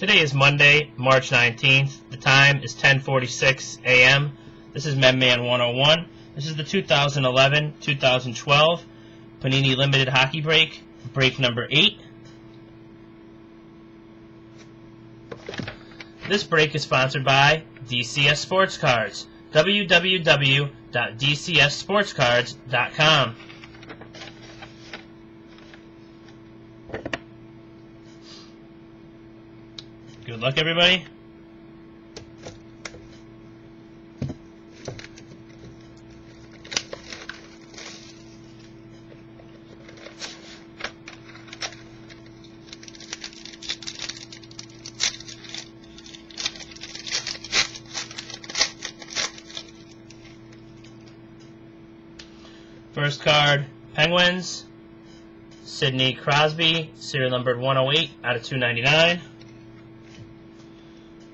Today is Monday, March 19th. The time is 10:46 a.m. This is Memman101. This is the 2011-2012 Panini Limited Hockey Break, break number 8. This break is sponsored by DCS Sports Cards. www.dcssportscards.com. Good luck, everybody. First card, Penguins, Sidney Crosby, serial numbered 108 out of 299.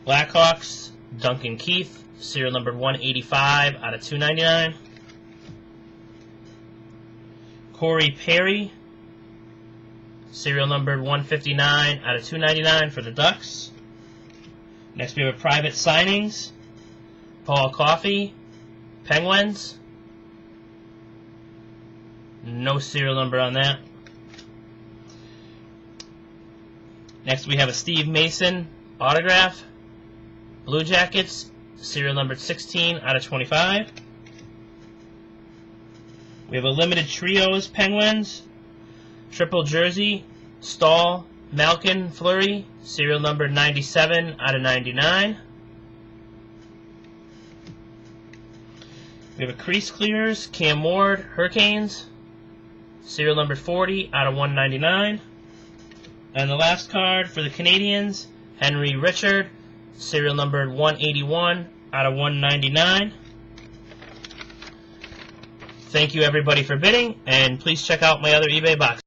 Blackhawks, Duncan Keith, serial numbered 185 out of 299. Corey Perry, serial numbered 159 out of 299 for the Ducks. Next we have a private signings. Paul Coffey, Penguins. No serial number on that. Next we have a Steve Mason autograph. Blue Jackets, serial numbered 16 out of 25. We have a limited trios Penguins, triple jersey, Stahl, Malkin, Fleury, serial numbered 97 out of 99. We have a crease clears, Cam Ward, Hurricanes, serial numbered 40 out of 199. And the last card for the Canadiens, Henry Richard, serial numbered 181 out of 199. Thank you everybody for bidding, and please check out my other eBay box.